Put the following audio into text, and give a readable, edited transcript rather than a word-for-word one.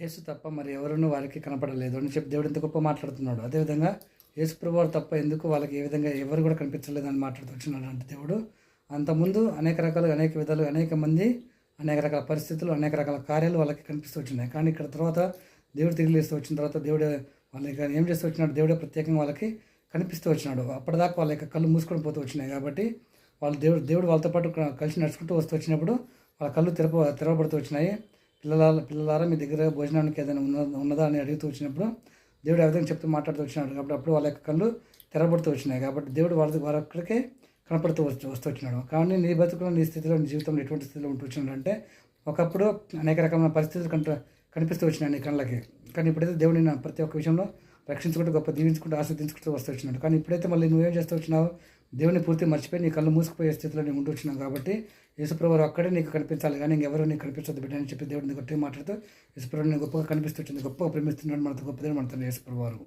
యేసు తప్ప మరి ఎవరునూ వారికి కనపడలేదు అని చెప్పి దేవుడు ఇంత గొప్ప మాట్లాడుతున్నాడు. అదేవిధంగా యేసు ప్రభువారు తప్ప ఎందుకు వాళ్ళకి ఏ విధంగా ఎవరు కూడా కనిపించలేదని మాట్లాడుతూ వచ్చినాడు అంటే దేవుడు అంతకుముందు అనేక రకాలుగా అనేక విధాలు అనేక మంది అనేక రకాల పరిస్థితులు అనేక రకాల కార్యాలు వాళ్ళకి కనిపిస్తూ వచ్చినాయి. కానీ ఇక్కడ తర్వాత దేవుడు తిరిగి లేస్తూ వచ్చిన తర్వాత దేవుడే వాళ్ళకి ఏం చేస్తూ వచ్చినాడు, దేవుడే ప్రత్యేకంగా వాళ్ళకి కనిపిస్తూ వచ్చినాడు. అప్పటిదాకా వాళ్ళ యొక్క కళ్ళు మూసుకొని పోతూ వచ్చినాయి. కాబట్టి వాళ్ళు దేవుడు వాళ్ళతో పాటు కలిసి నడుచుకుంటూ వస్తూ వచ్చినప్పుడు వాళ్ళ కళ్ళు తెరవబడుతూ వచ్చినాయి. పిల్లలారా మీ దగ్గర భోజనానికి ఏదైనా ఉన్నదా అని అడుగుతూ వచ్చినప్పుడు దేవుడు ఆ విధంగా చెప్తూ మాట్లాడుతూ వచ్చినాడు. కాబట్టి అప్పుడు వాళ్ళ యొక్క కళ్ళు తెరవబడుతూ వచ్చినాయి. కాబట్టి దేవుడు వారి అక్కడికే కనపడుతూ వస్తూ వచ్చినాడు. కానీ నీ బతుకులో నీ స్థితిలో నీ జీవితంలో ఎటువంటి స్థితిలో ఉంటూ వచ్చినాడు అంటే ఒకప్పుడు అనేక రకమైన పరిస్థితులు కనిపిస్తూ వచ్చినాయి నీ కళ్ళకి. కానీ ఇప్పుడైతే దేవుడు నిన్ను ప్రతి ఒక్క విషయంలో రక్షించుకుంటూ గొప్ప దీవించుకుంటూ ఆస్వాదించుకుంటూ వస్తూ వచ్చినాడు. కానీ ఇప్పుడైతే మళ్ళీ నువ్వేం చేస్తూ వచ్చినావు, దేవుని పూర్తి మర్చిపోయి నీ కళ్ళు మూసుకుపోయే స్థితిలో నేను ఉంటూ వచ్చినావు. కాబట్టి యేసుప్రభువారు అక్కడే నీకు కనిపించాలి, కానీ ఇంకెవరూ నీకు కనిపించదు బిడ్డ అని చెప్పి దేవుడిని గట్టిగా మాట్లాడుతూ యేసుప్రభుని గొప్పగా కనిపిస్తూ వచ్చింది, గొప్పగా ప్రేమిస్తున్నాడు మనతో, గొప్ప దేవుడు మనతో యేసుప్రభువారు.